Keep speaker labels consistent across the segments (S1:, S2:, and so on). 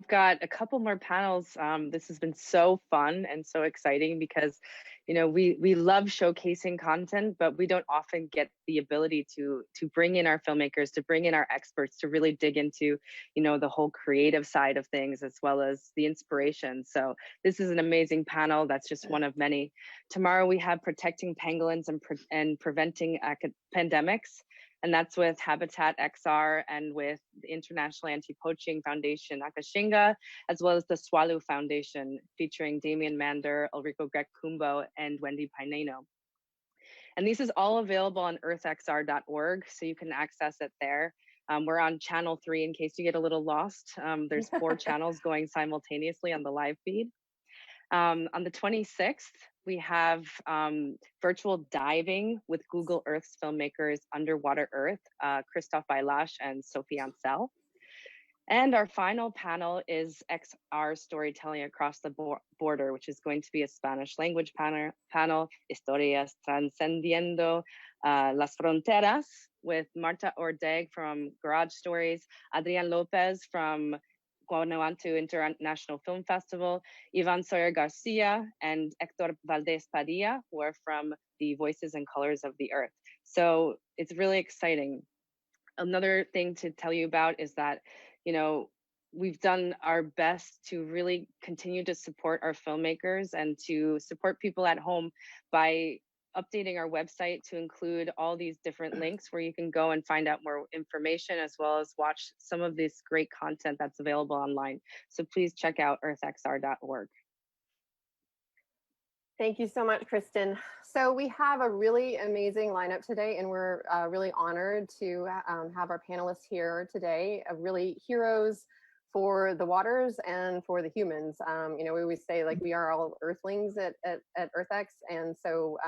S1: got a couple more panels. This has been so fun and so exciting because, we love showcasing content, but we don't often get the ability to bring in our filmmakers, to bring in our experts, to really dig into, the whole creative side of things as well as the inspiration. So this is an amazing panel. That's just one of many. Tomorrow we have protecting pangolins and preventing pandemics. And that's with Habitat XR and with the International Anti-Poaching Foundation, Akashinga, as well as the Swalu Foundation, featuring Damian Mander, Ulrico Grech-Kumbo, and Wendy Pineno. And this is all available on earthxr.org, so you can access it there. We're on channel 3 in case you get a little lost. There's 4 channels going simultaneously on the live feed. On the 26th, we have virtual diving with Google Earth's filmmakers Underwater Earth, Christophe Bailash and Sophie Ansel. And our final panel is XR Storytelling Across the Border, which is going to be a Spanish language panel, Historias Transcendiendo las Fronteras, with Marta Ordeg from Garage Stories, Adrian Lopez from Guanajuato International Film Festival, Ivan Sawyer Garcia, and Hector Valdez Padilla, who are from the Voices and Colors of the Earth. So it's really exciting. Another thing to tell you about is that, we've done our best to really continue to support our filmmakers and to support people at home by updating our website to include all these different links where you can go and find out more information as well as watch some of this great content that's available online. So please check out earthxr.org.
S2: Thank you so much, Kristen. So we have a really amazing lineup today, and we're really honored to have our panelists here today, really heroes for the waters and for the humans. We always say like we are all earthlings at EarthX, and so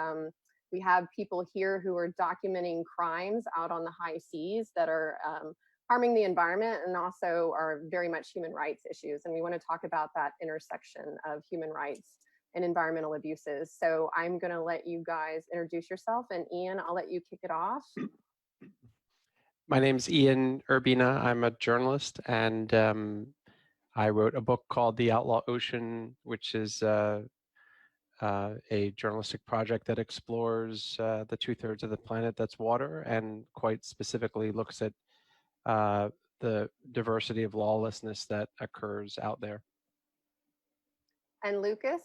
S2: we have people here who are documenting crimes out on the high seas that are harming the environment and also are very much human rights issues. And we want to talk about that intersection of human rights and environmental abuses. So I'm going to let you guys introduce yourself, and Ian, I'll let you kick it off.
S3: My name's Ian Urbina. I'm a journalist, and I wrote a book called The Outlaw Ocean, which is a journalistic project that explores the 2/3 of the planet that's water, and quite specifically looks at the diversity of lawlessness that occurs out there.
S2: And Lucas?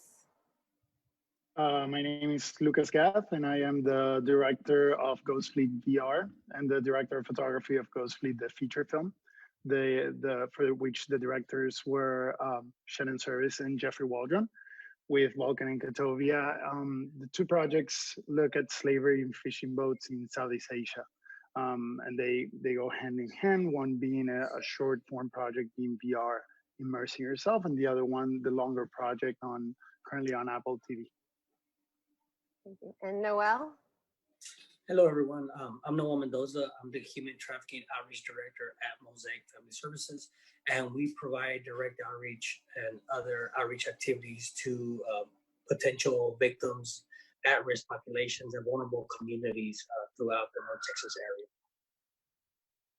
S4: My name is Lucas Gath, and I am the director of Ghost Fleet VR and the director of photography of Ghost Fleet, the feature film, for which the directors were Shannon Service and Jeffrey Waldron, with Vulcan and Katovia. The 2 projects look at slavery in fishing boats in Southeast Asia, and they go hand in hand, one being a short form project in VR, Immersing Yourself, and the other one, the longer project currently on Apple TV.
S2: Thank you. And Noel?
S5: Hello, everyone. I'm Noel Mendoza. I'm the Human Trafficking Outreach Director at Mosaic Family Services, and we provide direct outreach and other outreach activities to potential victims, at-risk populations, and vulnerable communities throughout the North Texas area.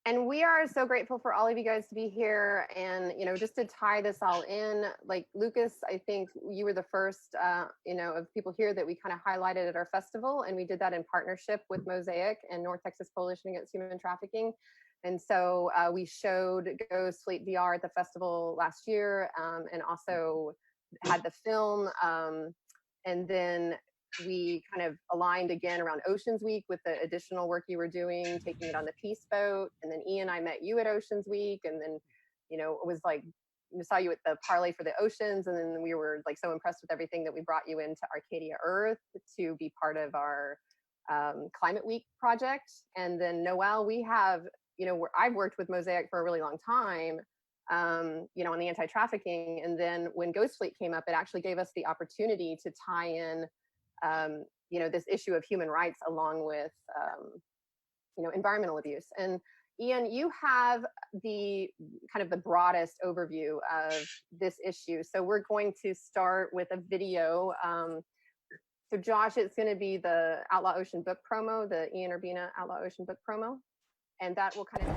S2: And we are so grateful for all of you guys to be here. And, just to tie this all in, like Lucas, I think you were the first, of people here that we kind of highlighted at our festival. And we did that in partnership with Mosaic and North Texas Coalition Against Human Trafficking. And so we showed Ghost Fleet VR at the festival last year, and also had the film. And then we kind of aligned again around Oceans Week with the additional work you were doing, taking it on the Peace Boat. And then Ian, I met you at Oceans Week. And then, it was like, we saw you at the Parlay for the Oceans. And then we were like so impressed with everything that we brought you into Arcadia Earth to be part of our Climate Week project. And then Noel, we have, I've worked with Mosaic for a really long time, on the anti-trafficking. And then when Ghost Fleet came up, it actually gave us the opportunity to tie in this issue of human rights along with, environmental abuse. And Ian, you have the kind of the broadest overview of this issue. So we're going to start with a video. So Josh, it's going to be the Outlaw Ocean book promo, the Ian Urbina Outlaw Ocean book promo. And that will kind of...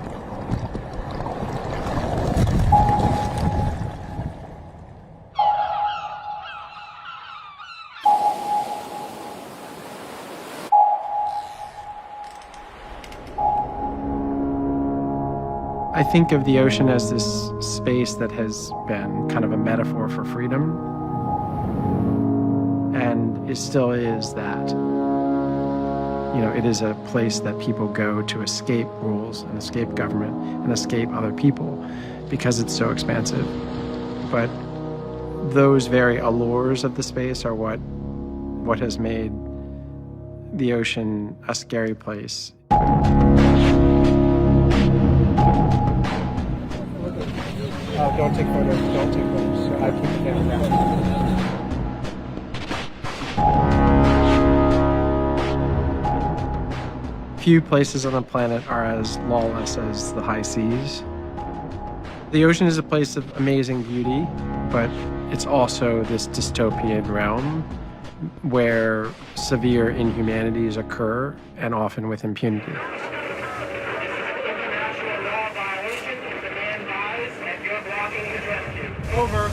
S3: I think of the ocean as this space that has been kind of a metaphor for freedom, and it still is that. You know, it is a place that people go to escape rules and escape government and escape other people because it's so expansive. But those very allures of the space are what has made the ocean a scary place. Don't take photos. Don't take photos. I keep the camera down. Few places on the planet are as lawless as the high seas. The ocean is a place of amazing beauty, but it's also this dystopian realm where severe inhumanities occur, and often with impunity. Over.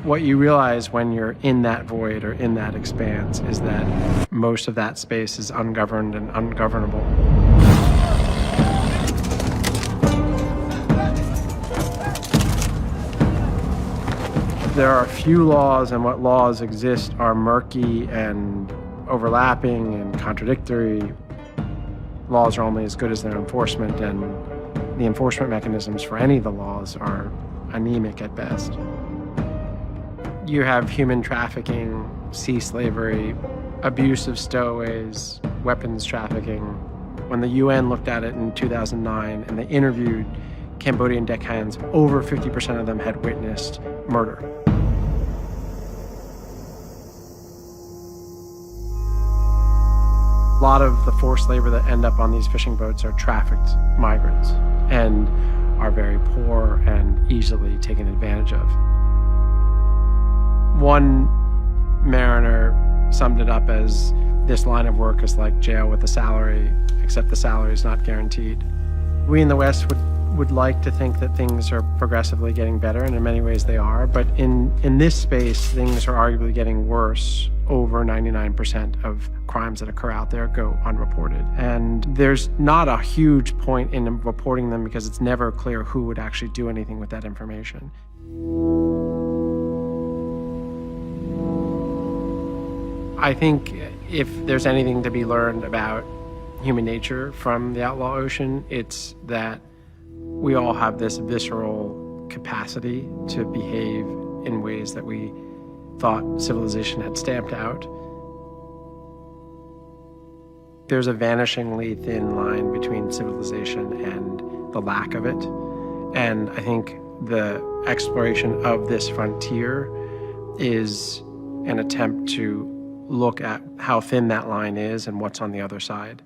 S3: What you realize when you're in that void or in that expanse is that most of that space is ungoverned and ungovernable. There are few laws, and what laws exist are murky and overlapping and contradictory. Laws are only as good as their enforcement, and the enforcement mechanisms for any of the laws are anemic at best. You have human trafficking, sea slavery, abuse of stowaways, weapons trafficking. When the UN looked at it in 2009 and they interviewed Cambodian deckhands, over 50% of them had witnessed murder. A lot of the forced labor that end up on these fishing boats are trafficked migrants and are very poor and easily taken advantage of. One mariner summed it up as, this line of work is like jail with a salary, except the salary is not guaranteed. We in the West would like to think that things are progressively getting better, and in many ways they are, but in this space, things are arguably getting worse. Over 99% of crimes that occur out there go unreported. And there's not a huge point in reporting them because it's never clear who would actually do anything with that information. I think if there's anything to be learned about human nature from the Outlaw Ocean, it's that we all have this visceral capacity to behave in ways that we thought civilization had stamped out. There's a vanishingly thin line between civilization and the lack of it. And I think the exploration of this frontier is an attempt to look at how thin that line is and what's on the other side.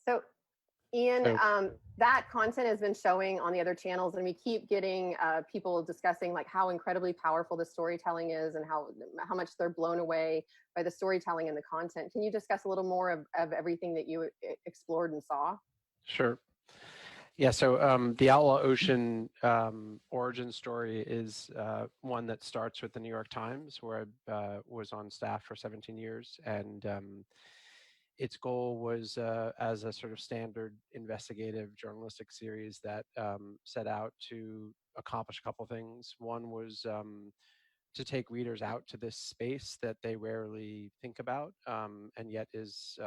S2: So, Ian, that content has been showing on the other channels, and we keep getting people discussing like how incredibly powerful the storytelling is and how much they're blown away by the storytelling and the content. Can you discuss a little more of everything that you explored and saw?
S3: Sure. Yeah, so the Outlaw Ocean origin story is one that starts with the New York Times, where I was on staff for 17 years, and its goal was, as a sort of standard investigative journalistic series that set out to accomplish a couple things. One was to take readers out to this space that they rarely think about, and yet is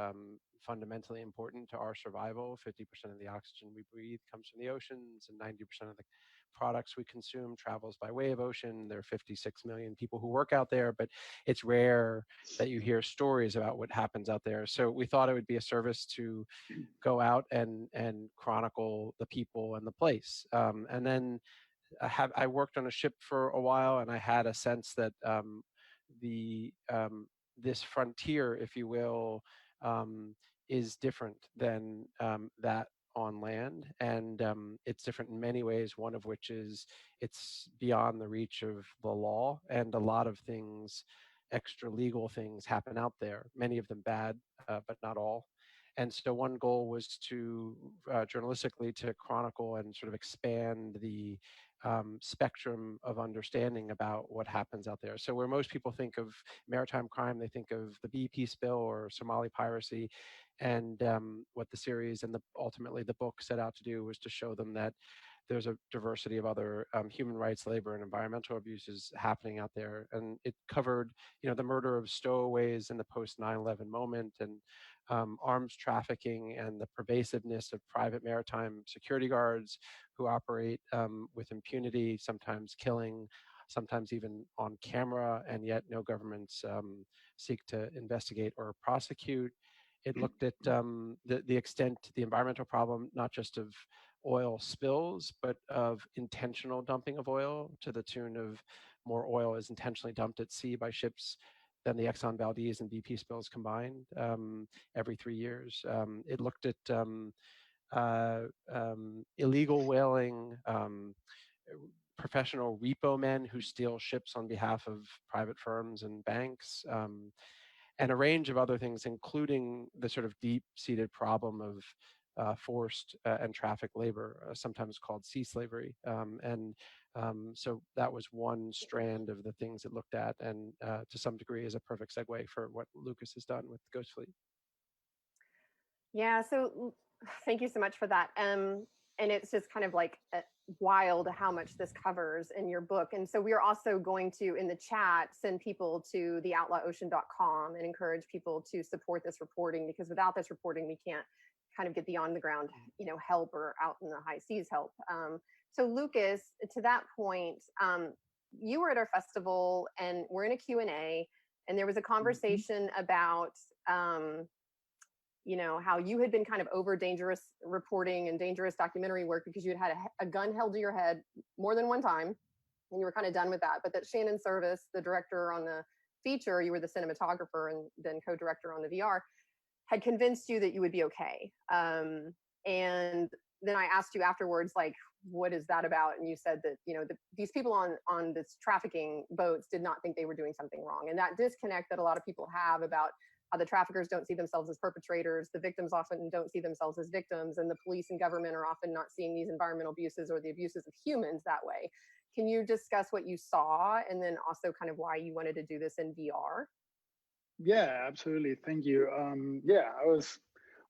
S3: fundamentally important to our survival. 50% of the oxygen we breathe comes from the oceans, and 90% of the products we consume travels by way of ocean. There are 56 million people who work out there, but it's rare that you hear stories about what happens out there. So we thought it would be a service to go out and chronicle the people and the place. And then I worked on a ship for a while, and I had a sense that this frontier, if you will, is different than that on land, and it's different in many ways, one of which is it's beyond the reach of the law, and a lot of things extra legal things happen out there, many of them bad, but not all. And so one goal was to journalistically to chronicle and sort of expand the spectrum of understanding about what happens out there. So where most people think of maritime crime, they think of the BP spill or Somali piracy. And what the series and ultimately the book set out to do was to show them that there's a diversity of other human rights, labor, and environmental abuses happening out there. And it covered, the murder of stowaways in the post 9/11 moment, and arms trafficking, and the pervasiveness of private maritime security guards who operate with impunity, sometimes killing, sometimes even on camera, and yet no governments seek to investigate or prosecute. It looked at the extent, the environmental problem, not just of oil spills, but of intentional dumping of oil, to the tune of more oil is intentionally dumped at sea by ships than the Exxon Valdez and BP spills combined every 3 years. It looked at illegal whaling, professional repo men who steal ships on behalf of private firms and banks, and a range of other things, including the sort of deep-seated problem of forced and trafficked labor, sometimes called sea slavery. So that was one strand of the things it looked at, and to some degree is a perfect segue for what Lucas has done with Ghost Fleet.
S2: Yeah, so thank you so much for that. And it's just kind of like wild how much this covers in your book. And so we are also going to, in the chat, send people to theoutlawocean.com and encourage people to support this reporting, because without this reporting, we can't kind of get the on the ground, help, or out in the high seas help. So Lucas, to that point, you were at our festival and we're in a Q&A, and there was a conversation about, how you had been kind of over dangerous reporting and dangerous documentary work because you had a gun held to your head more than one time, and you were kind of done with that. But that Shannon Service, the director on the feature, you were the cinematographer and then co-director on the VR, had convinced you that you would be okay. And then I asked you afterwards, like, what is that about? And you said that, these people on this trafficking boats did not think they were doing something wrong. And that disconnect that a lot of people have about how the traffickers don't see themselves as perpetrators, the victims often don't see themselves as victims, and the police and government are often not seeing these environmental abuses or the abuses of humans that way. Can you discuss what you saw, and then also kind of why you wanted to do this in VR?
S4: Yeah, absolutely. Thank you.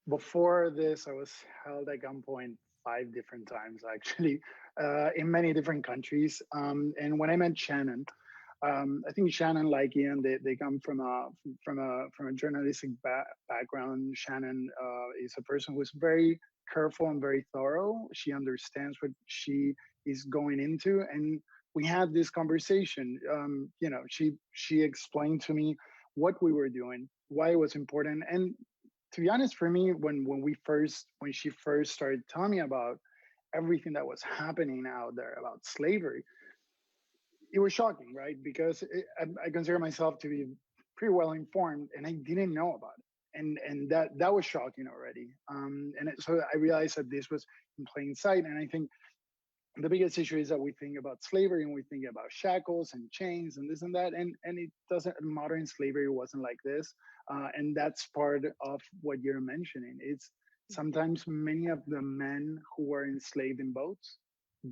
S4: Before this, I was held at gunpoint 5 different times, actually, in many different countries. And when I met Shannon, I think Shannon, like Ian, they come from a journalistic background. Shannon is a person who's very careful and very thorough. She understands what she is going into, and we had this conversation. She explained to me what we were doing, why it was important, and to be honest, for me, when she first started telling me about everything that was happening out there about slavery, it was shocking, right? Because I consider myself to be pretty well informed, and I didn't know about it, and that was shocking already. So I realized that this was in plain sight, and I think the biggest issue is that we think about slavery and we think about shackles and chains and this and that, and it doesn't. Modern slavery wasn't like this, and that's part of what you're mentioning. It's sometimes many of the men who were enslaved in boats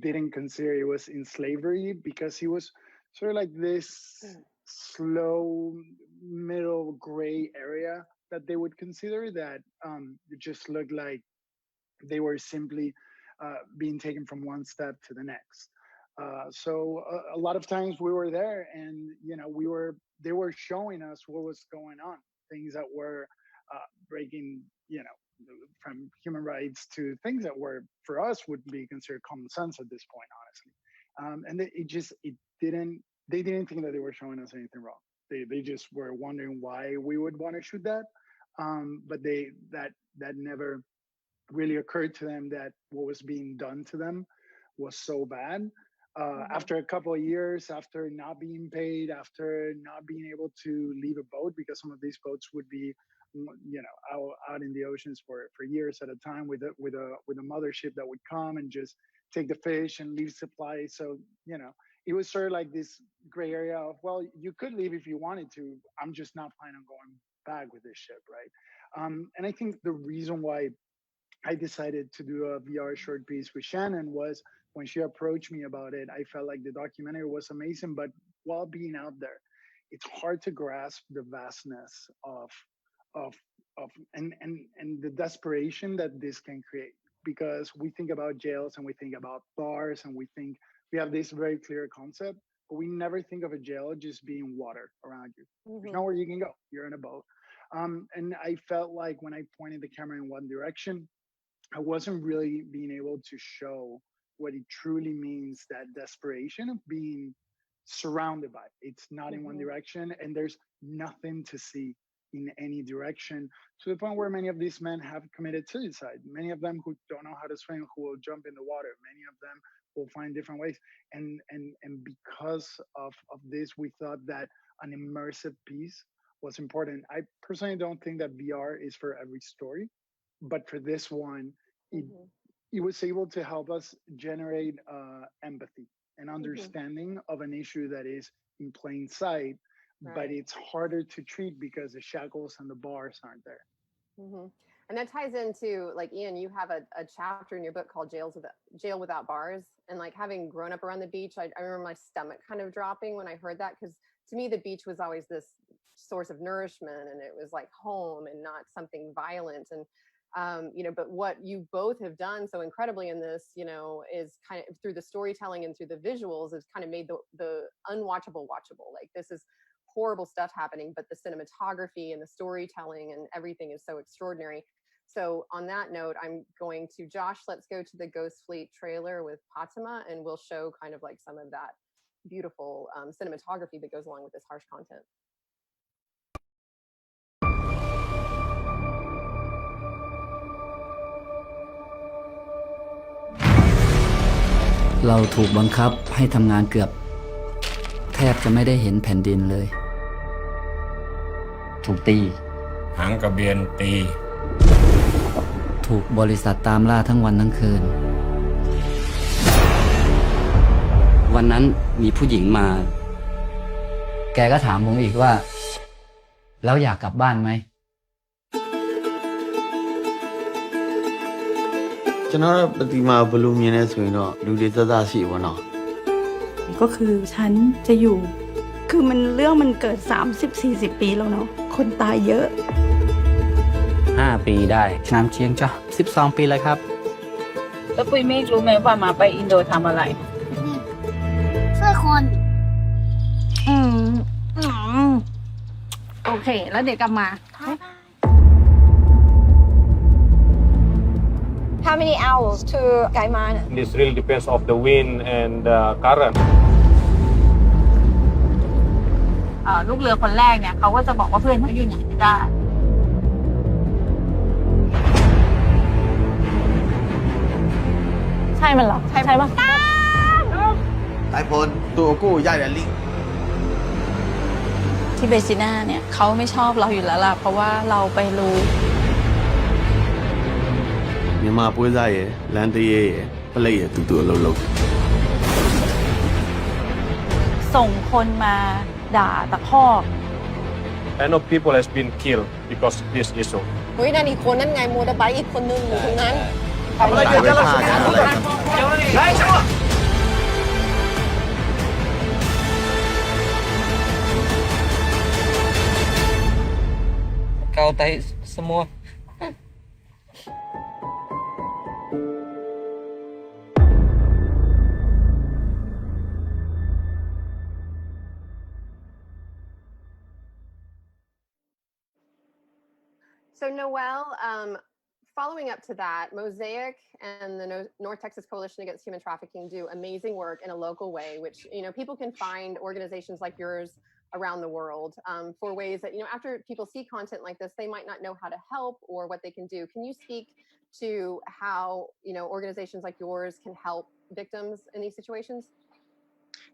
S4: didn't consider it was in slavery because he was sort of like this slow middle gray area that they would consider that it just looked like they were simply being taken from one step to the next. So a lot of times we were there, and they were showing us what was going on, things that were breaking, from human rights to things that were for us would be considered common sense at this point, honestly. And they didn't think that they were showing us anything wrong. They just were wondering why we would want to shoot that. But that never really occurred to them that what was being done to them was so bad. After a couple of years, after not being paid, after not being able to leave a boat, because some of these boats would be, out in the oceans for years at a time with a mothership that would come and just take the fish and leave supplies. So, it was sort of like this gray area of, well, you could leave if you wanted to. I'm just not planning on going back with this ship, right? And I think the reason why I decided to do a VR short piece with Shannon was when she approached me about it, I felt like the documentary was amazing, but while being out there, it's hard to grasp the vastness of of and the desperation that this can create, because we think about jails and we think about bars and we think we have this very clear concept, but we never think of a jail just being water around you. There's nowhere you can go. You're in a boat. And I felt like when I pointed the camera in one direction, I wasn't really being able to show what it truly means, that desperation of being surrounded by. It's not in one direction, and there's nothing to see in any direction, to the point where many of these men have committed suicide. Many of them who don't know how to swim, who will jump in the water. Many of them will find different ways. And because of this, we thought that an immersive piece was important. I personally don't think that VR is for every story, but for this one, it was able to help us generate empathy and understanding of an issue that is in plain sight, but it's harder to treat because the shackles and the bars aren't there.
S2: And that ties into, like, Ian, you have a chapter in your book called Jail Without Bars. And like, having grown up around the beach, I remember my stomach kind of dropping when I heard that, because to me, the beach was always this source of nourishment, and it was like home and not something violent. And but what you both have done so incredibly in this, is kind of through the storytelling and through the visuals, has kind of made the unwatchable watchable. Like, this is horrible stuff happening, but the cinematography and the storytelling and everything is so extraordinary. So on that note, I'm going to, Josh, let's go to the Ghost Fleet trailer with Fatima, and we'll show kind of like some of that beautiful cinematography that goes along with this harsh content.
S6: เราถูกบังคับให้ทำงานเกือบแทบจะไม่ได้เห็นแผ่นดินเลยถูกตีหางกระเบียนตีถูกบริษัทตามล่าทั้งวันทั้งคืนวันนั้นมีผู้หญิงมาแกก็ถามผมอีกว่าแล้วอยากกลับบ้านไหมကျွန်တော်ပฏิမာဘလူးမြင်နေဆိုရင်တော့လူတွေသက်သာရှိပါတော့ก็คือฉันจะอยู่คือเรื่องมันเกิด30-40 ปีแล้วเนาะคนตายเยอะ5 ปีได้น้ำเชียงจ้ะ12 ปีเลยครับแล้วปุ้ยไม่รู้ไหมว่ามาไปอินโดทำอะไรช่วยคนโอเคแล้วเดี๋ยวกลับมา How many hours to Gaiman? This really depends of the wind and current. ลูกเรือคนแรกเนี่ยเขาก็จะบอกว่าเพื่อนเขาอยู่ไหนไม่ได้ใช่มันเหรอใช่ปะไต้พลตัวกู้ย่าแดนลิงที่เบซิน่าเนี่ยเขาไม่ชอบเราอยู่แล้วล่ะเพราะว่าเราไปรู้မြန်မာပွဲစားရယ်လမ်းတရဲရယ်ပလိတ်ရယ်တူတူအလုံးလုံးส่งคนมาด่าตะคอก I know people has been killed because this issue เฮ้ยนั่นอีกคนนั่นไงมอเตอร์ไบค์อีกคนนึงอยู่ตรงนั้นทำอะไรกันล่ะไล่จังkau tahu semua
S2: So Noelle, following up to that, Mosaic and the North Texas Coalition Against Human Trafficking do amazing work in a local way, which, people can find organizations like yours around the world for ways that, after people see content like this, they might not know how to help or what they can do. Can you speak to how, organizations like yours can help victims in these situations?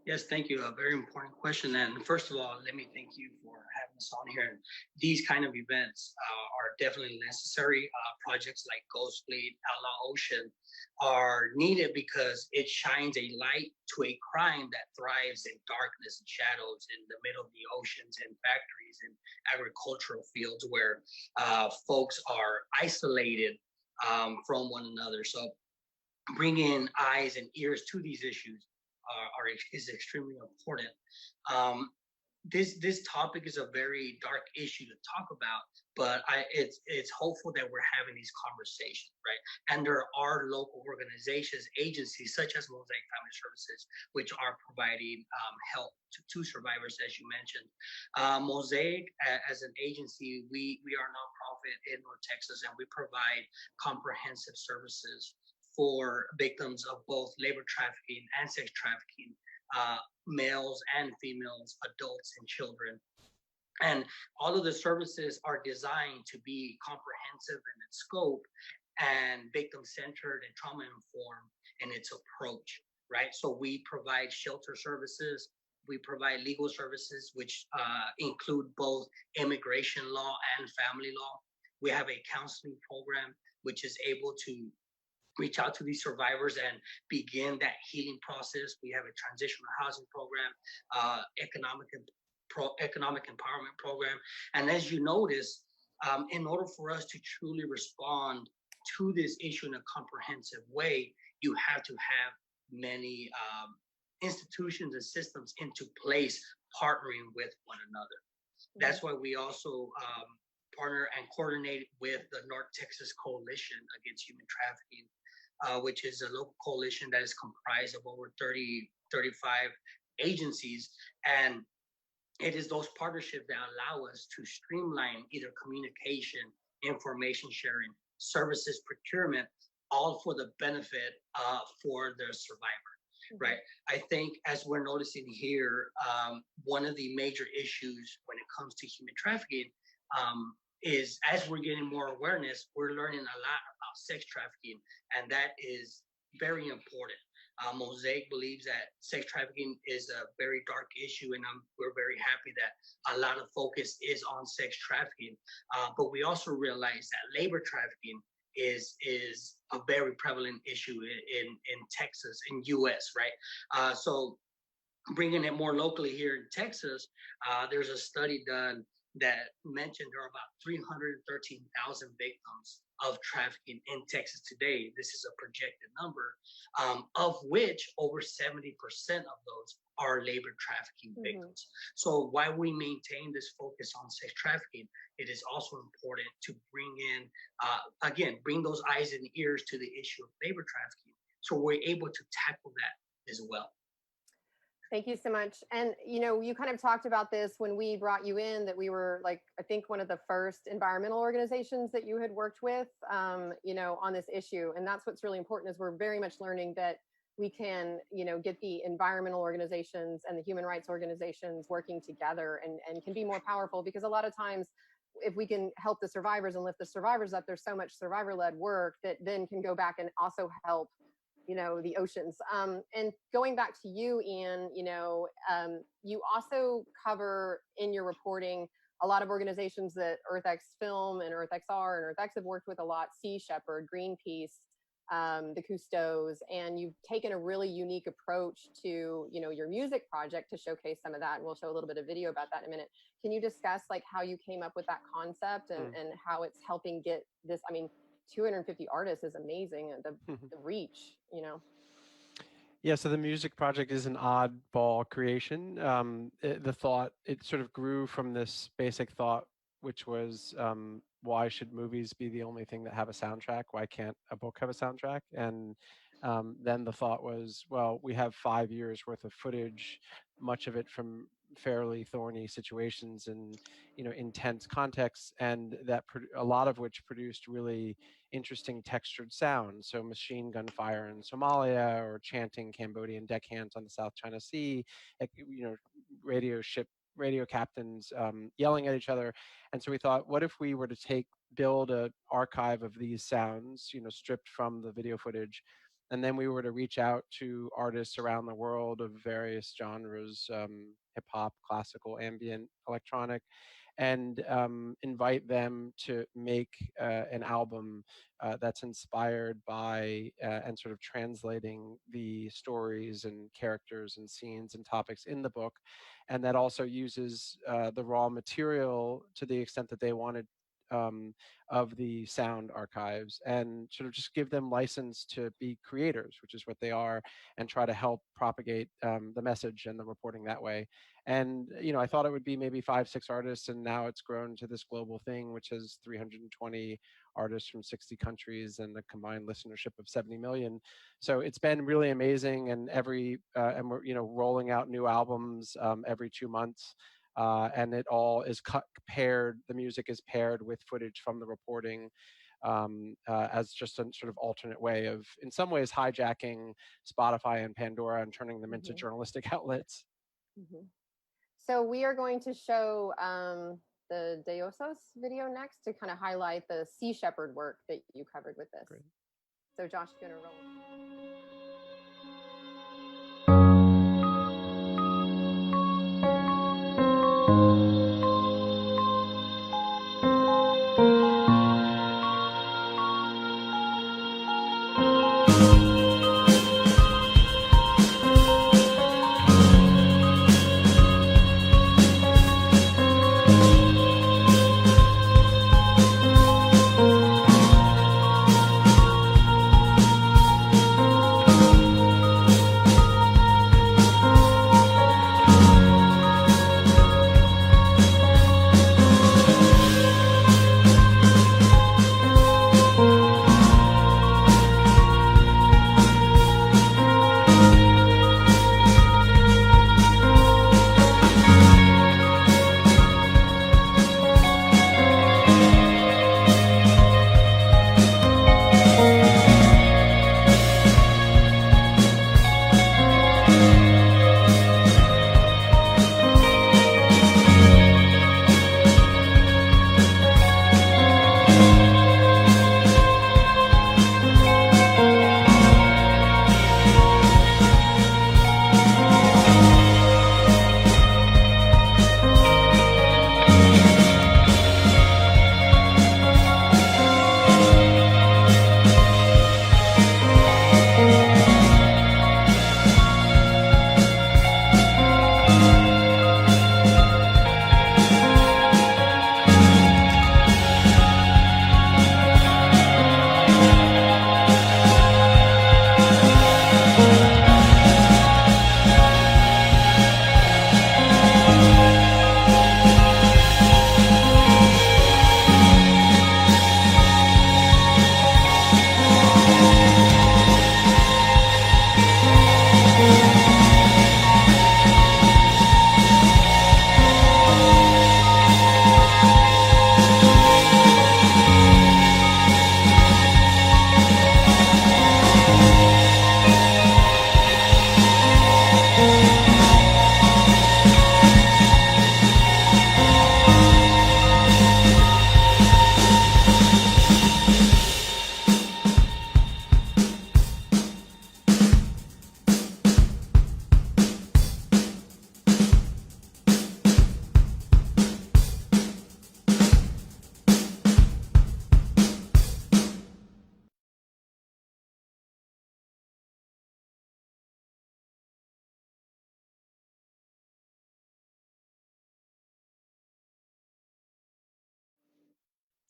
S5: Yes, thank you. A very important question. And first of all, let me thank you for having us on here. These kind of events are definitely necessary. Projects like Ghost Fleet, Outlaw Ocean are needed because it shines a light to a crime that thrives in darkness and shadows in the middle of the oceans and factories and agricultural fields where folks are isolated from one another. So bringing eyes and ears to these issues is extremely important. This topic is a very dark issue to talk about, but it's hopeful that we're having these conversations, right? And there are local organizations, agencies such as Mosaic Family Services, which are providing help to survivors, as you mentioned. Mosaic, as an agency, we are a nonprofit in North Texas, and we provide comprehensive services for victims of both labor trafficking and sex trafficking, males and females, adults and children. And all of the services are designed to be comprehensive in its scope and victim-centered and trauma-informed in its approach, right? So we provide shelter services, we provide legal services, which include both immigration law and family law. We have a counseling program, which is able to reach out to these survivors and begin that healing process. We have a transitional housing program, economic empowerment program. And as you notice, in order for us to truly respond to this issue in a comprehensive way, you have to have many institutions and systems into place partnering with one another. That's why we also partner and coordinate with the North Texas Coalition Against Human Trafficking, which is a local coalition that is comprised of over 35 agencies. And it is those partnerships that allow us to streamline either communication, information sharing, services procurement, all for the benefit for the survivor, right? I think as we're noticing here, one of the major issues when it comes to human trafficking is as we're getting more awareness, we're learning a lot about sex trafficking, and that is very important. Mosaic believes that sex trafficking is a very dark issue, and we're very happy that a lot of focus is on sex trafficking. But we also realize that labor trafficking is a very prevalent issue in Texas, in US, right? So bringing it more locally here in Texas, there's a study done that mentioned there are about 313,000 victims of trafficking in Texas today. This is a projected number, of which over 70% of those are labor trafficking victims. So while we maintain this focus on sex trafficking, it is also important to bring in, again, bring those eyes and ears to the issue of labor trafficking, so we're able to tackle that as well.
S2: Thank you so much. And, you know, you kind of talked about this when we brought you in, that we were like, I think one of the first environmental organizations that you had worked with, you know, on this issue. And that's what's really important, is we're very much learning that we can, you know, get the environmental organizations and the human rights organizations working together and can be more powerful, because a lot of times if we can help the survivors and lift the survivors up, there's so much survivor-led work that then can go back and also help, you know, the oceans. And going back to you, Ian, you know, you also cover in your reporting a lot of organizations that EarthX Film and EarthXR and EarthX have worked with a lot: Sea Shepherd, Greenpeace, the Cousteaus, and you've taken a really unique approach to, you know, your music project to showcase some of that. And we'll show a little bit of video about that in a minute. Can you discuss like how you came up with that concept and how it's helping get this? I mean, 250 artists is amazing, and the reach, you know.
S3: Yeah, so the music project is an oddball creation. The thought, it sort of grew from this basic thought, which was, why should movies be the only thing that have a soundtrack? Why can't a book have a soundtrack? And then the thought was, well, we have 5 years worth of footage, much of it from fairly thorny situations and, you know, intense contexts, and that a lot of which produced really interesting textured sounds. So machine gun fire in Somalia, or chanting Cambodian deckhands on the South China Sea, you know, radio captains yelling at each other. And so we thought, what if we were to build an archive of these sounds, you know, stripped from the video footage, And then we were to reach out to artists around the world of various genres, hip hop, classical, ambient, electronic, and invite them to make an album that's inspired by and sort of translating the stories and characters and scenes and topics in the book, and that also uses the raw material to the extent that they wanted, of the sound archives, and sort of just give them license to be creators, which is what they are, and try to help propagate the message and the reporting that way. And I thought it would be maybe 5, 6 artists, and now it's grown to this global thing, which has 320 artists from 60 countries and a combined listenership of 70 million. So it's been really amazing, and and we're rolling out new albums every 2 months. And it all is paired. The music is paired with footage from the reporting, as just a sort of alternate way of, in some ways, hijacking Spotify and Pandora and turning them into journalistic outlets.
S2: So we are going to show the Deosos video next to kind of highlight the Sea Shepherd work that you covered with this.
S3: Great.
S2: So Josh, you're gonna roll.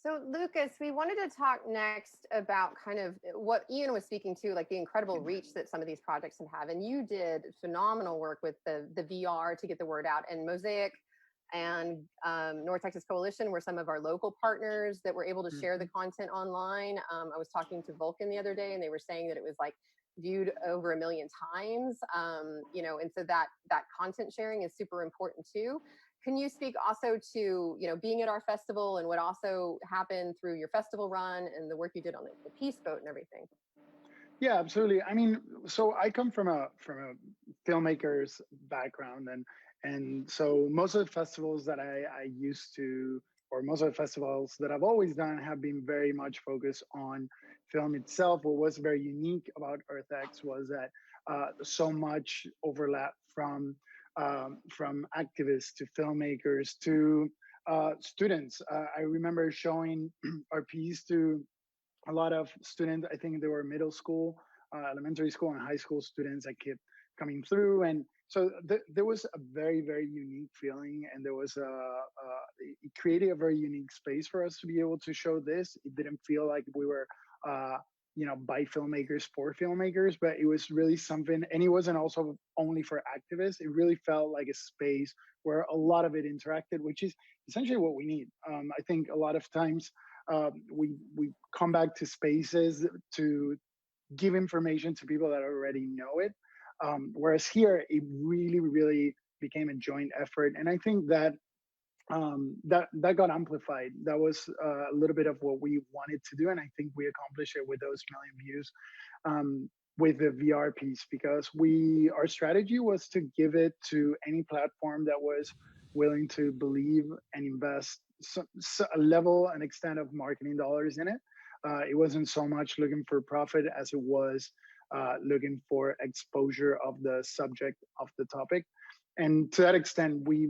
S2: So Lucas, we wanted to talk next about kind of what Ian was speaking to, like the incredible reach that some of these projects have. And you did phenomenal work with the VR to get the word out. And Mosaic and North Texas Coalition were some of our local partners that were able to share the content online. I was talking to Vulcan the other day, and they were saying that it was like viewed over 1 million times. And so that content sharing is super important too. Can you speak also to, being at our festival and what also happened through your festival run and the work you did on the Peace Boat and everything?
S4: Yeah, absolutely. I mean, so I come from a filmmaker's background, and so most of the festivals that I used to, or most of the festivals that I've always done, have been very much focused on film itself, what was very unique about EarthX was that so much overlap from activists to filmmakers to students. I remember showing our piece to a lot of students. I think they were middle school, elementary school, and high school students that kept coming through, and so there was a very, very unique feeling, and there was it created a very unique space for us to be able to show this. It didn't feel like we were by filmmakers for filmmakers, but it was really something, and it wasn't also only for activists. It really felt like a space where a lot of it interacted, which is essentially what we need. I think a lot of times we come back to spaces to give information to people that already know it. Whereas here, it really, really became a joint effort. And I think that that got amplified. That was a little bit of what we wanted to do. And I think we accomplished it with those million views with the VR piece, because our strategy was to give it to any platform that was willing to believe and invest a level and extent of marketing dollars in it. It wasn't so much looking for profit as it was looking for exposure of the subject of the topic. And to that extent, we,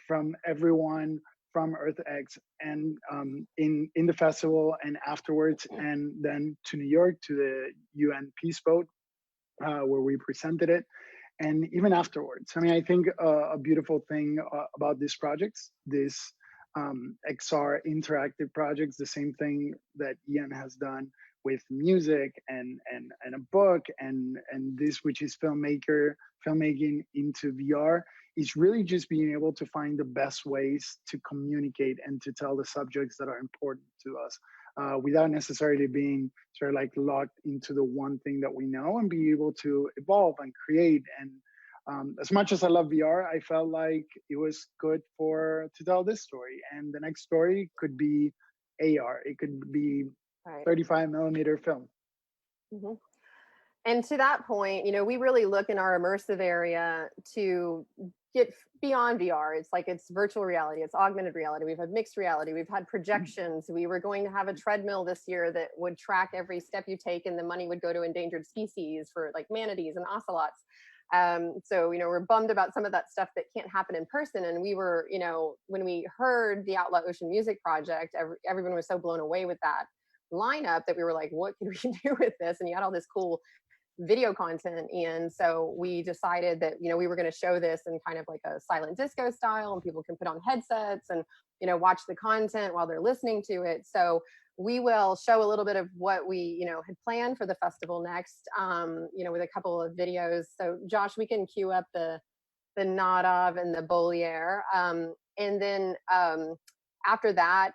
S4: from everyone from EarthX and in the festival and afterwards, and then to New York, to the UN Peace Boat, where we presented it. And even afterwards, I mean, I think a beautiful thing about these projects, this XR interactive projects, the same thing that Ian has done with music and a book and this, which is filmmaking into VR, is really just being able to find the best ways to communicate and to tell the subjects that are important to us without necessarily being sort of like locked into the one thing that we know, and be able to evolve and create. And as much as I love VR, I felt like it was good to tell this story, and the next story could be AR. It could be 35 millimeter film.
S2: Mm-hmm. And to that point, we really look in our immersive area to get beyond VR. It's virtual reality, it's augmented reality. We've had mixed reality, we've had projections. We were going to have a treadmill this year that would track every step you take, and the money would go to endangered species for like manatees and ocelots. So, we're bummed about some of that stuff that can't happen in person. And we were, when we heard the Outlaw Ocean Music Project, everyone was so blown away with that lineup that we were like, what can we do with this? And you had all this cool video content. And so we decided that, we were going to show this in kind of like a silent disco style, and people can put on headsets and, watch the content while they're listening to it. So we will show a little bit of what we, had planned for the festival next, with a couple of videos. So Josh, we can cue up the Nadav and the Bollier. And then after that,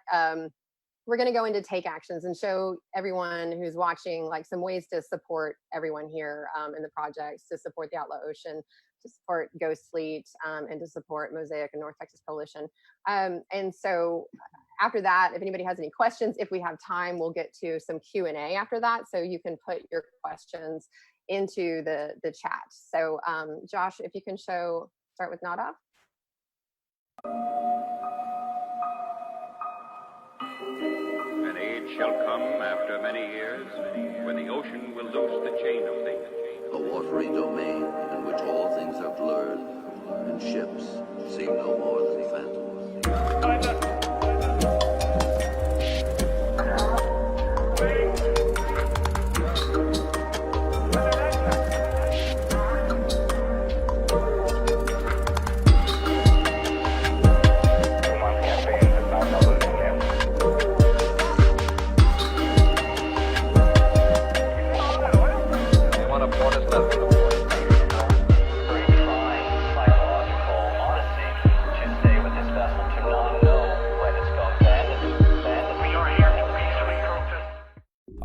S2: we're going to go into take actions and show everyone who's watching like some ways to support everyone here in the projects, to support the Outlaw Ocean, to support Ghost Fleet, and to support Mosaic and North Texas Coalition. And so after that, if anybody has any questions, if we have time, we'll get to some Q&A after that. So you can put your questions into the chat. So Josh, if you can start with Nadav.
S7: An age shall come after many years when the ocean will loose the chain of things.
S8: A watery domain in which all things are blurred and ships seem no more than phantoms.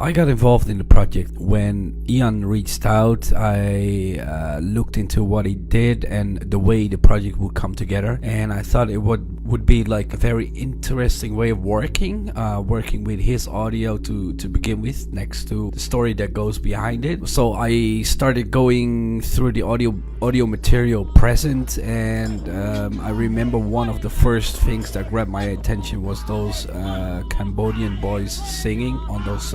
S9: I got involved in the project when Ian reached out. I looked into what he did and the way the project would come together, and I thought it would would be like a very interesting way of working with his audio to begin with, next to the story that goes behind it. So I started going through the audio material present, and I remember one of the first things that grabbed my attention was those Cambodian boys singing on those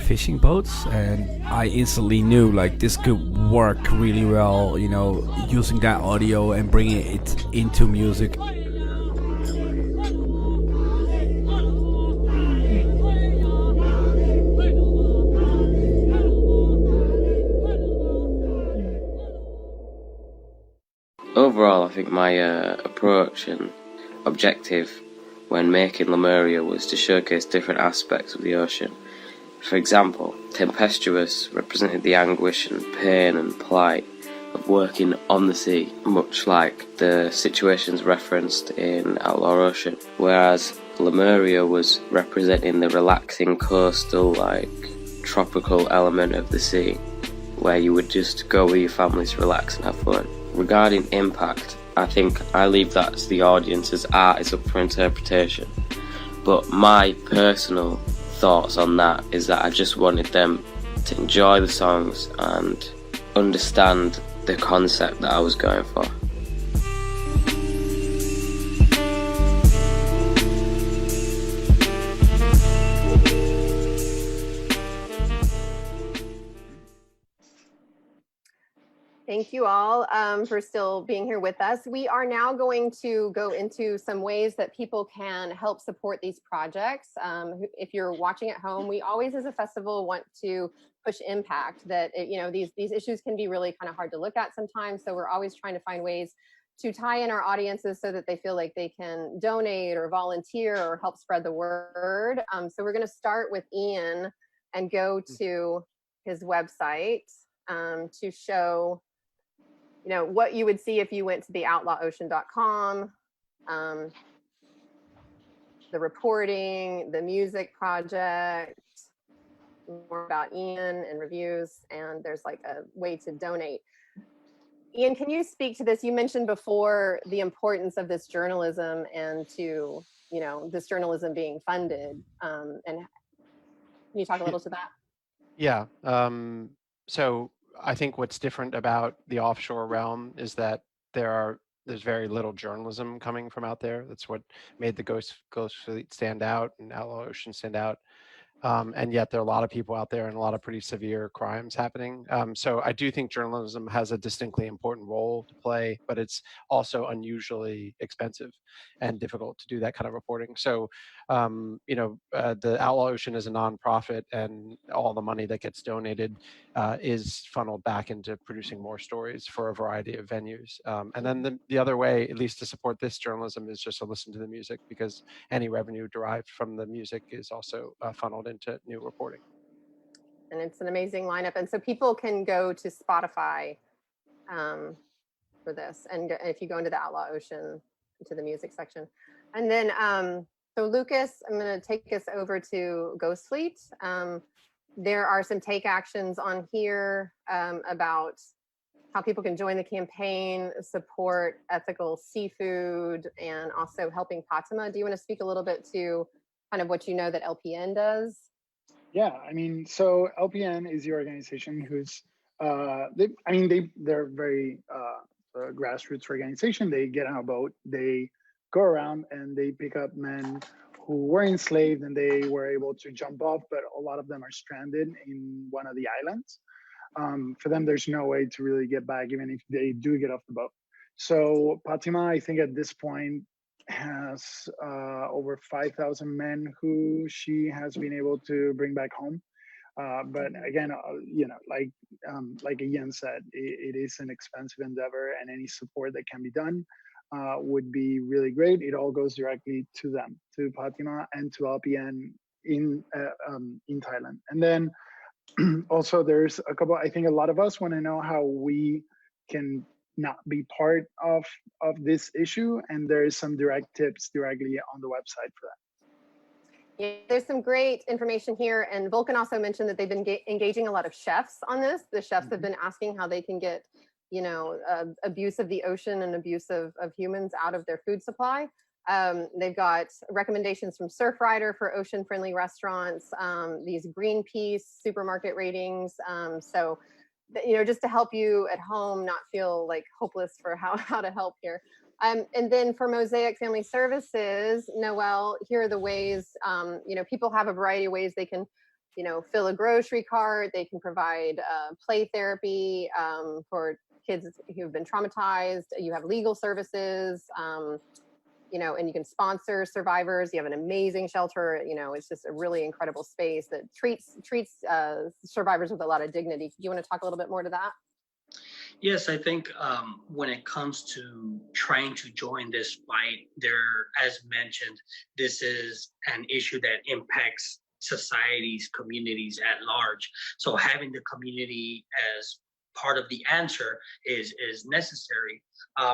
S9: fishing boats, and I instantly knew like this could work really well, you know, using that audio and bringing it into music.
S10: Overall, I think my approach and objective when making Lemuria was to showcase different aspects of the ocean. For example, tempestuous represented the anguish and pain and plight of working on the sea, much like the situations referenced in Outlaw Ocean, whereas Lemuria was representing the relaxing coastal, like, tropical element of the sea, where you would just go with your family to relax and have fun. Regarding impact, I think I leave that to the audience, as art is up for interpretation. But my personal thoughts on that is that I just wanted them to enjoy the songs and understand the concept that I was going for.
S2: Thank you all for still being here with us. We are now going to go into some ways that people can help support these projects. If you're watching at home, we always as a festival want to push impact, that you know, these issues can be really kind of hard to look at sometimes. So we're always trying to find ways to tie in our audiences so that they feel like they can donate or volunteer or help spread the word. So we're going to start with Ian and go to his website to show, you know, what you would see if you went to the outlawocean.com, the reporting, the music project, more about Ian and reviews, and there's like a way to donate. Ian, can you speak to this? You mentioned before the importance of this journalism and to, you know, this journalism being funded. And can you talk a little to that?
S3: Yeah. So I think what's different about the offshore realm is that there's very little journalism coming from out there. That's what made the Ghost Fleet stand out and Outlaw Ocean stand out. And yet there are a lot of people out there and a lot of pretty severe crimes happening. So I do think journalism has a distinctly important role to play, but it's also unusually expensive and difficult to do that kind of reporting. So, the Outlaw Ocean is a nonprofit, and all the money that gets donated is funneled back into producing more stories for a variety of venues. And then the other way, at least to support this journalism, is just to listen to the music, because any revenue derived from the music is also funneled into new reporting.
S2: And it's an amazing lineup. And so people can go to Spotify for this. And if you go into the Outlaw Ocean, into the music section. And then, so Lucas, I'm going to take us over to Ghost Fleet. There are some take actions on here about how people can join the campaign, support ethical seafood, and also helping Fatima. Do you want to speak a little bit to kind of what you know that LPN does?
S4: Yeah, I mean, so LPN is the organization who's, they're very grassroots organization. They get on a boat, they go around and they pick up men who were enslaved and they were able to jump off, but a lot of them are stranded in one of the islands. For them, there's no way to really get back, even if they do get off the boat. So Fatima, I think at this point, has over 5,000 men who she has been able to bring back home. But again, like Ian said, it is an expensive endeavor, and any support that can be done would be really great. It all goes directly to them, to Fatima and to LPN in Thailand. And then also there's a couple, I think a lot of us want to know how we can not be part of this issue, and there is some direct tips directly on the website for that.
S2: Yeah, there's some great information here, and Vulcan also mentioned that they've been engaging a lot of chefs on this. The chefs have been asking how they can get, you know, abuse of the ocean and abuse of humans out of their food supply. They've got recommendations from Surfrider for ocean-friendly restaurants, these Greenpeace supermarket ratings. So, just to help you at home not feel like hopeless for how to help here. And then for Mosaic Family Services, Noelle, here are the ways, people have a variety of ways they can, fill a grocery cart. They can provide play therapy for kids who've been traumatized. You have legal services, and you can sponsor survivors. You have an amazing shelter. It's just a really incredible space that treats survivors with a lot of dignity. Do you want to talk a little bit more to that?
S5: Yes, I think when it comes to trying to join this fight, as mentioned, this is an issue that impacts societies, communities at large. So having the community as part of the answer is necessary.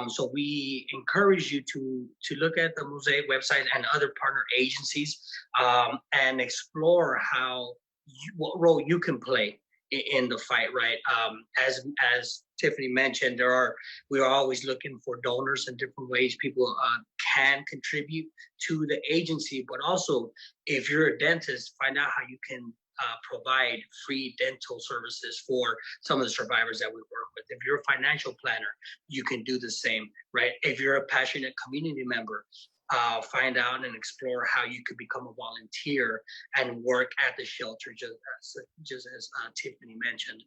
S5: So we encourage you to look at the Mosaic website and other partner agencies and explore what role you can play in the fight, right? As Tiffany mentioned, we are always looking for donors in different ways people can contribute to the agency, but also if you're a dentist, find out how you can provide free dental services for some of the survivors that we work with. If you're a financial planner, you can do the same, right? If you're a passionate community member, find out and explore how you could become a volunteer and work at the shelter, just as Tiffany mentioned.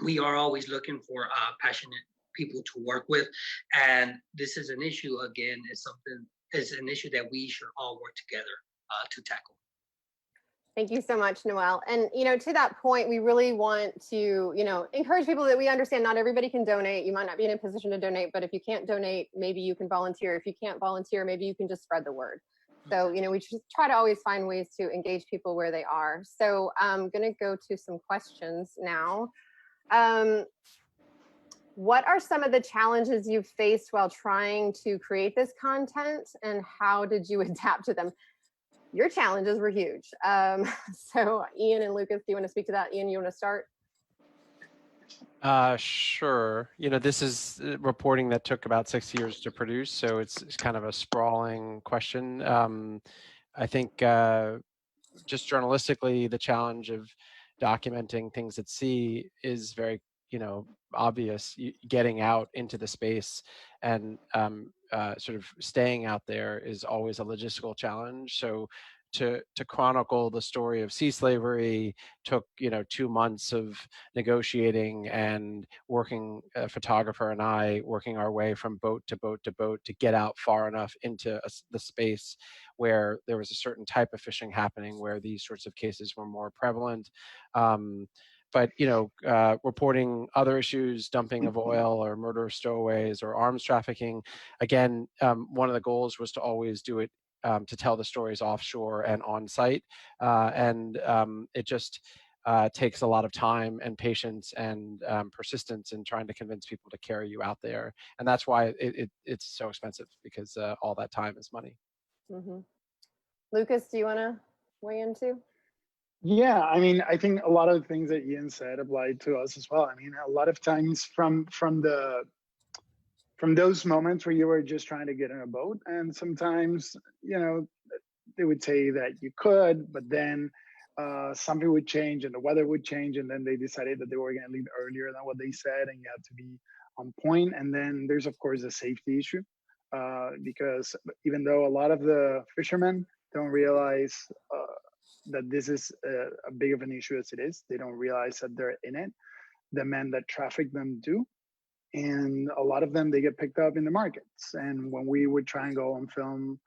S5: We are always looking for passionate people to work with, and this is an issue. Again, it's an issue that we should all work together to tackle.
S2: Thank you so much, Noelle. And, to that point, we really want to, encourage people that we understand not everybody can donate. You might not be in a position to donate, but if you can't donate, maybe you can volunteer. If you can't volunteer, maybe you can just spread the word. So, we just try to always find ways to engage people where they are. So I'm going to go to some questions now. What are some of the challenges you've faced while trying to create this content, and how did you adapt to them? Your challenges were huge. So Ian and Lucas, do you want to speak to that? Ian, you want to start?
S3: Sure. This is reporting that took about 6 years to produce, so it's kind of a sprawling question. I think just journalistically, the challenge of documenting things at sea is very, obvious. Getting out into the space and sort of staying out there is always a logistical challenge. So to chronicle the story of sea slavery took 2 months of negotiating and working, a photographer and I working our way from boat to boat to boat to get out far enough into the space where there was a certain type of fishing happening, where these sorts of cases were more prevalent. But reporting other issues, dumping of oil or murder of stowaways or arms trafficking, again, one of the goals was to always do it to tell the stories offshore and on site, and it just takes a lot of time and patience and persistence in trying to convince people to carry you out there, and that's why it's so expensive, because all that time is money.
S2: Mm-hmm. Lucas, do you want to weigh in too?
S4: Yeah, I think a lot of the things that Ian said apply to us as well. A lot of times from those moments where you were just trying to get in a boat, and sometimes, they would say that you could, but then something would change and the weather would change, and then they decided that they were going to leave earlier than what they said, and you had to be on point. And then there's, of course, a safety issue, because even though a lot of the fishermen don't realize that this is a big of an issue as it is, they don't realize that they're in it. The men that traffic them do. And a lot of them, they get picked up in the markets. And when we would try and go and film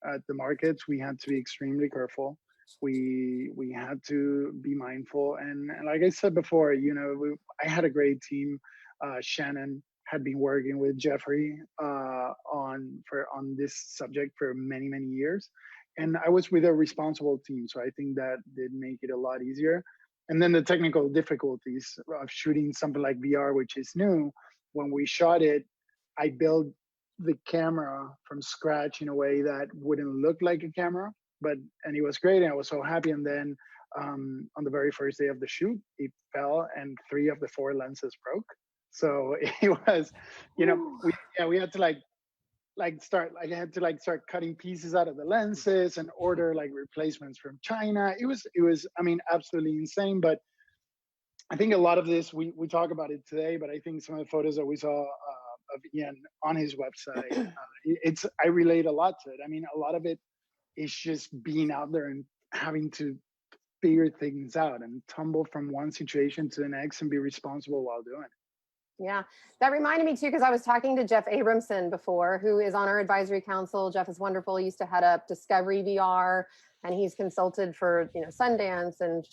S4: at the markets, we had to be extremely careful. We had to be mindful. And like I said before, I had a great team. Shannon had been working with Jeffrey on this subject for many, many years. And I was with a responsible team. So I think that did make it a lot easier. And then the technical difficulties of shooting something like VR, which is new. When we shot it, I built the camera from scratch in a way that wouldn't look like a camera, and it was great, and I was so happy. And then on the very first day of the shoot, it fell, and 3 of the 4 lenses broke. So it was, we had to I had to start cutting pieces out of the lenses and order replacements from China. It was I mean, absolutely insane. But I think a lot of this, we talk about it today, but I think some of the photos that we saw of Ian on his website, I relate a lot to it. I mean, a lot of it is just being out there and having to figure things out and tumble from one situation to the next and be responsible while doing it.
S2: Yeah, that reminded me too, because I was talking to Jeff Abramson before, who is on our advisory council. Jeff is wonderful. He used to head up Discovery VR, and he's consulted for Sundance and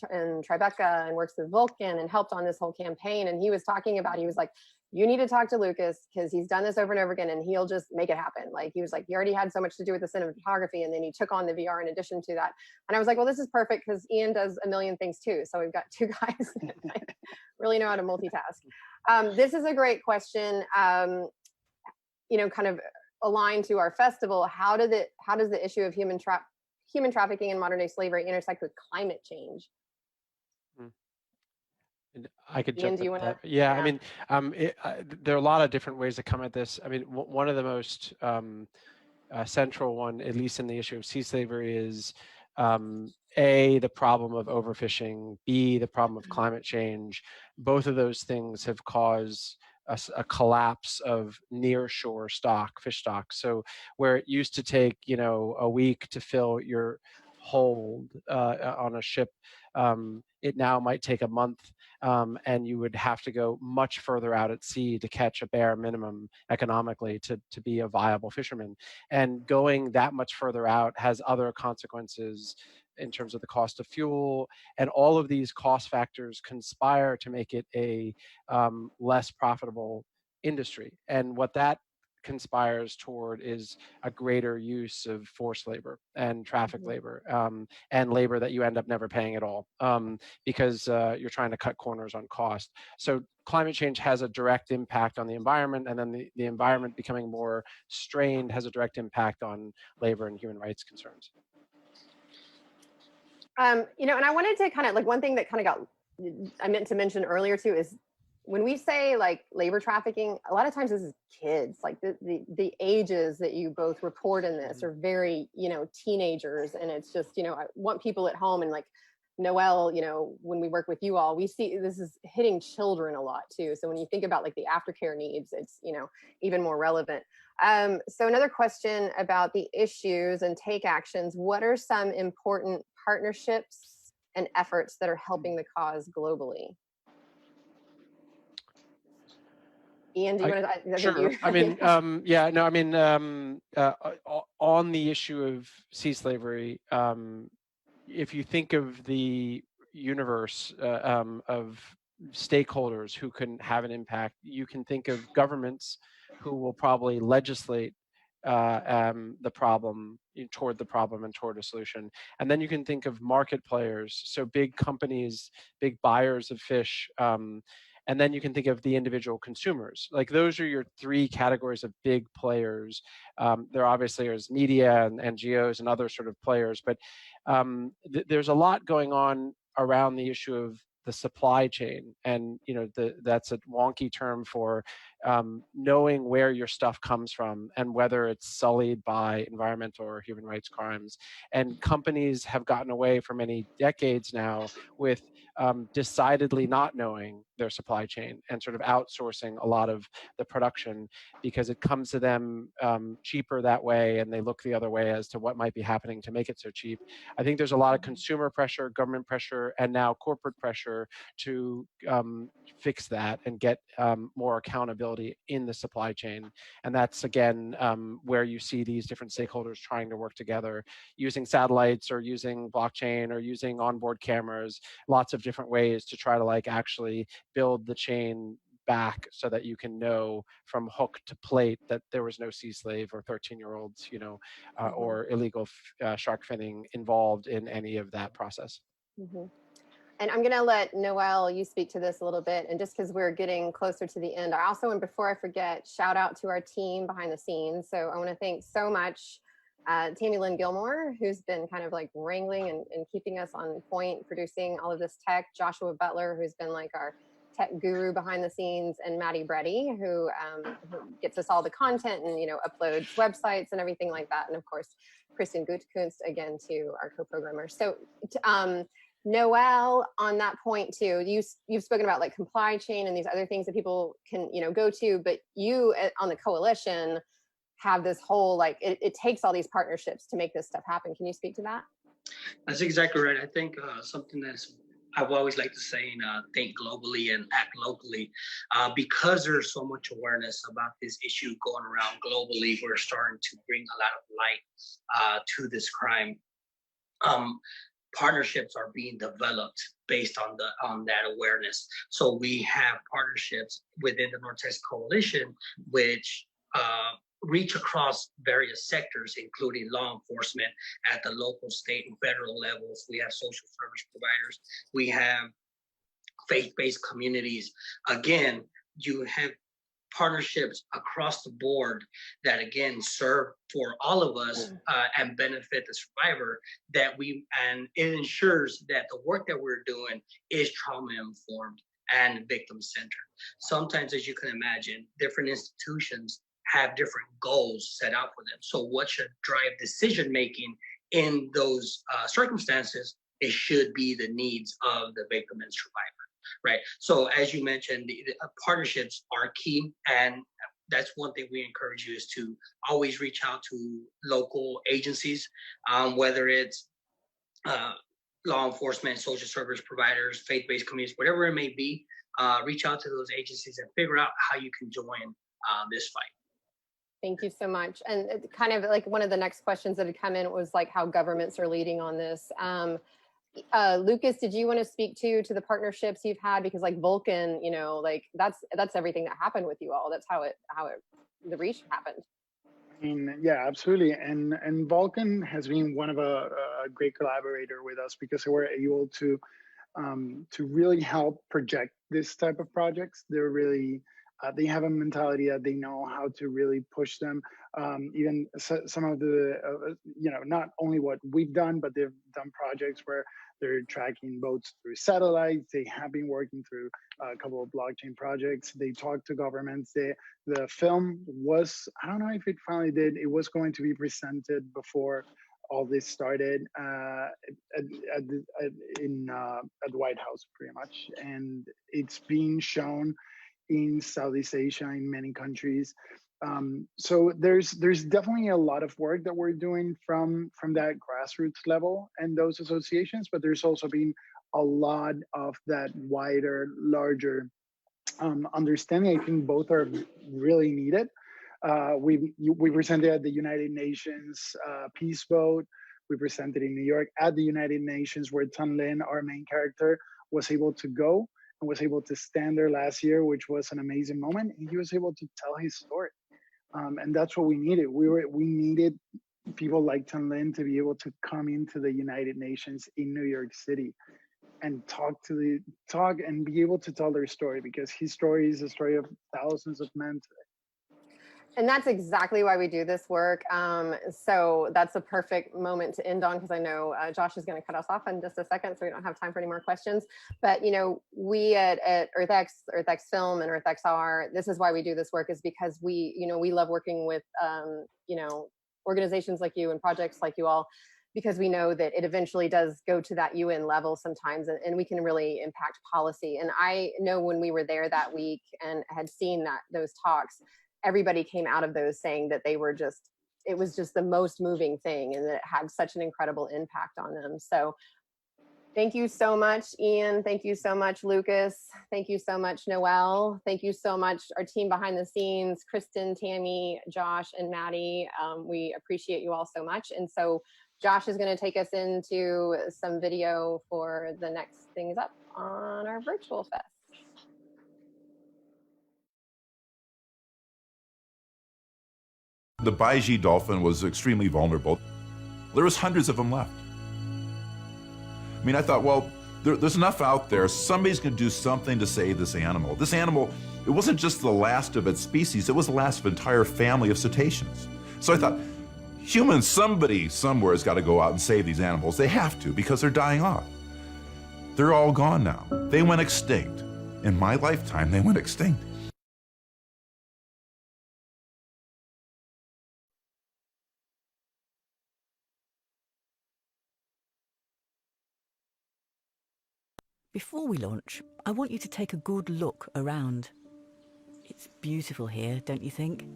S2: Tribeca, and works with Vulcan and helped on this whole campaign. And he was talking about, he was like, you need to talk to Lucas because he's done this over and over again and he'll just make it happen. Like he was like, he already had so much to do with the cinematography and then he took on the VR in addition to that. And I was like, well, this is perfect because Ian does a million things too. So we've got two guys that really know how to multitask. This is a great question. Kind of aligned to our festival. How does the issue of human trafficking and modern day slavery intersect with climate change?
S3: And I could
S2: Ian,
S3: jump
S2: do you
S3: at
S2: want
S3: that.
S2: to?
S3: Yeah, I mean, there are a lot of different ways to come at this. I mean, one of the most central one, at least in the issue of sea slavery, is A, the problem of overfishing, B, the problem of climate change. Both of those things have caused a collapse of near-shore fish stock. So where it used to take, a week to fill your hold on a ship, it now might take a month. And you would have to go much further out at sea to catch a bare minimum economically to be a viable fisherman. And going that much further out has other consequences in terms of the cost of fuel, and all of these cost factors conspire to make it a less profitable industry. And what that conspires toward is a greater use of forced labor and traffic labor, and labor that you end up never paying at all, because you're trying to cut corners on cost. So climate change has a direct impact on the environment, and then the environment becoming more strained has a direct impact on labor and human rights concerns.
S2: And I wanted to kind of one thing that kind of I meant to mention earlier too is when we say labor trafficking, a lot of times this is kids. Like the ages that you both report in this are very, teenagers. And it's just, I want people at home, and Noelle, when we work with you all, we see this is hitting children a lot too. So when you think about the aftercare needs, it's, even more relevant. So another question about the issues and take actions. What are some important partnerships and efforts that are helping the cause globally? Ian, do you want to?
S3: Sure. I mean, yeah, no, I mean, on the issue of sea slavery, if you think of the universe of stakeholders who can have an impact, you can think of governments who will probably legislate the problem toward the problem and toward a solution. And then you can think of market players, so big companies, big buyers of fish, and then you can think of the individual consumers. Those are your three categories of big players. There obviously is media and NGOs and other sort of players, but there's a lot going on around the issue of the supply chain. And that's a wonky term for knowing where your stuff comes from and whether it's sullied by environmental or human rights crimes. And companies have gotten away for many decades now with decidedly not knowing their supply chain and sort of outsourcing a lot of the production because it comes to them cheaper that way, and they look the other way as to what might be happening to make it so cheap. I think there's a lot of consumer pressure, government pressure, and now corporate pressure to fix that and get more accountability in the supply chain. And that's, again, where you see these different stakeholders trying to work together using satellites or using blockchain or using onboard cameras, lots of different ways to try to actually build the chain back so that you can know from hook to plate that there was no sea slave or 13-year-olds, or illegal shark finning involved in any of that process.
S2: And I'm going to let Noelle, you speak to this a little bit. And just because we're getting closer to the end, I also, and before I forget, shout out to our team behind the scenes. So I want to thank so much Tammy Lynn Gilmore, who's been kind of wrangling and keeping us on point, producing all of this tech. Joshua Butler, who's been our tech guru behind the scenes, and Maddie Breddy, who gets us all the content and, you know, uploads websites and everything like that. And of course, Kristen Gutkunst, again, to our co-programmer. So Noelle, on that point too, you've spoken about like supply chain and these other things that people can, you know, go to, but you on the coalition have this whole, like, it takes all these partnerships to make this stuff happen. Can you speak to that?
S5: That's exactly right. I think something that's I've always liked to say, think globally and act locally. Because there's so much awareness about this issue going around globally, we're starting to bring a lot of light to this crime. Partnerships are being developed based on that awareness. So we have partnerships within the North Texas Coalition, which reach across various sectors, including law enforcement at the local, state, and federal levels. We have social service providers. We have faith-based communities. Again, you have partnerships across the board that, again, serve for all of us and benefit the survivor, and it ensures that the work that we're doing is trauma-informed and victim-centered. Sometimes, as you can imagine, different institutions have different goals set out for them. So what should drive decision-making in those circumstances? It should be the needs of the victim and survivor, right? So as you mentioned, the partnerships are key, and that's one thing we encourage you is to always reach out to local agencies, whether it's law enforcement, social service providers, faith-based communities, whatever it may be. Reach out to those agencies and figure out how you can join this fight.
S2: Thank you so much. And kind of like one of the next questions that had come in was like how governments are leading on this. Lucas, did you want to speak to the partnerships you've had? Because like Vulcan, you know, like that's everything that happened with you all. That's how the reach happened.
S4: I mean, yeah, absolutely. And Vulcan has been one of a great collaborator with us because they were able to really help project this type of projects. They're really they have a mentality that they know how to really push them. Even some of the, you know, not only what we've done, but they've done projects where they're tracking boats through satellites. They have been working through a couple of blockchain projects. They talk to governments. The film was, I don't know if it finally did, it was going to be presented before all this started at the White House, pretty much. And it's being shown in Southeast Asia, in many countries. So there's definitely a lot of work that we're doing from that grassroots level and those associations, but there's also been a lot of that wider, larger understanding. I think both are really needed. We presented at the United Nations Peace Vote. We presented in New York at the United Nations, where Tan Lin, our main character, was able to go and was able to stand there last year, which was an amazing moment. And he was able to tell his story. And that's what we needed. We needed people like Tan Lin to be able to come into the United Nations in New York City and talk and be able to tell their story, because his story is the story of thousands of men today.
S2: And that's exactly why we do this work. So that's a perfect moment to end on, because I know Josh is going to cut us off in just a second, so we don't have time for any more questions. But, you know, we at EarthX Film and EarthXR, this is why we do this work, is because we love working with, you know, organizations like you and projects like you all, because we know that it eventually does go to that UN level sometimes, and we can really impact policy. And I know when we were there that week and had seen those talks, everybody came out of those saying that it was just the most moving thing, and that it had such an incredible impact on them. So thank you so much, Ian. Thank you so much, Lucas. Thank you so much, Noelle. Thank you so much, our team behind the scenes, Kristen, Tammy, Josh, and Maddie. We appreciate you all so much. And so Josh is going to take us into some video for the next things up on our virtual fest.
S11: The Baiji dolphin was extremely vulnerable. There was hundreds of them left. I mean, I thought, well, there's enough out there. Somebody's going to do something to save this animal. This animal, it wasn't just the last of its species, it was the last of an entire family of cetaceans. So I thought, humans, somebody somewhere has got to go out and save these animals. They have to, because they're dying off. They're all gone now. They went extinct. In my lifetime, they went extinct.
S12: Before we launch, I want you to take a good look around. It's beautiful here, don't you think?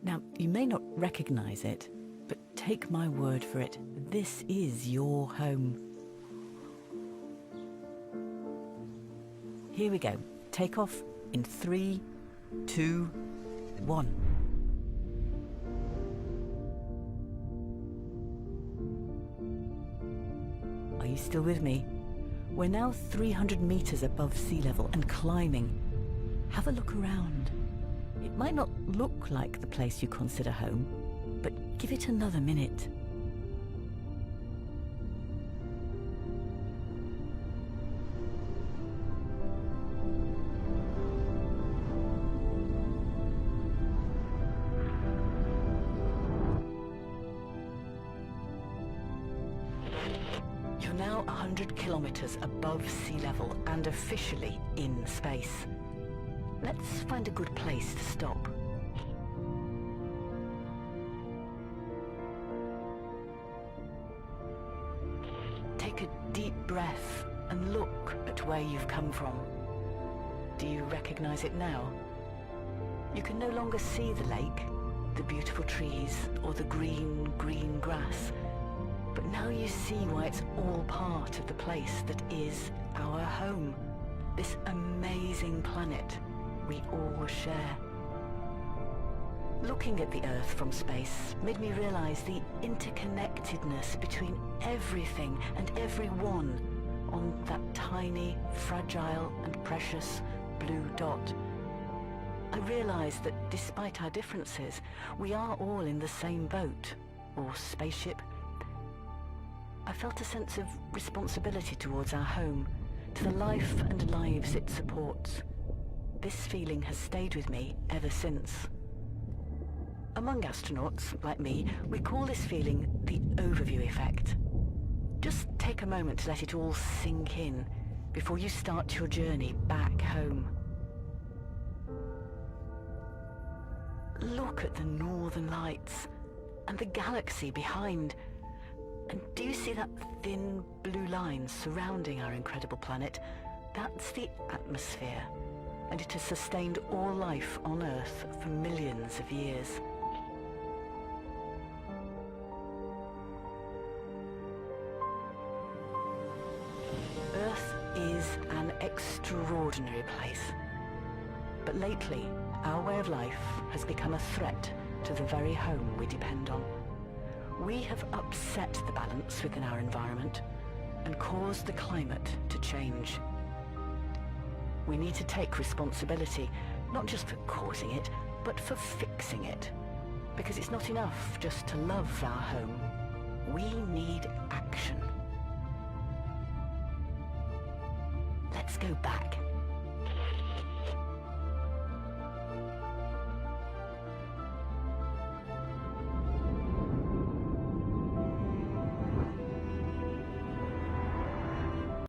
S12: Now, you may not recognize it, but take my word for it, this is your home. Here we go. Take off in 3, 2, 1. Are you still with me? We're now 300 meters above sea level and climbing. Have a look around. It might not look like the place you consider home, but give it another minute. You're now 100 kilometers above sea level and officially in space. Let's find a good place to stop. Take a deep breath and look at where you've come from. Do you recognize it now? You can no longer see the lake, the beautiful trees, or the green grass. But now you see why it's all part of the place that is our home. This amazing planet we all share. Looking at the Earth from space made me realize the interconnectedness between everything and everyone on that tiny, fragile and precious blue dot. I realized that despite our differences, we are all in the same boat, or spaceship. I felt a sense of responsibility towards our home, to the life and lives it supports. This feeling has stayed with me ever since. Among astronauts, like me, we call this feeling the overview effect. Just take a moment to let it all sink in before you start your journey back home. Look at the northern lights and the galaxy behind. And do you see that thin blue line surrounding our incredible planet? That's the atmosphere, and it has sustained all life on Earth for millions of years. Earth is an extraordinary place. But lately, our way of life has become a threat to the very home we depend on. We have upset the balance within our environment and caused the climate to change. We need to take responsibility, not just for causing it, but for fixing it. Because it's not enough just to love our home. We need action. Let's go back.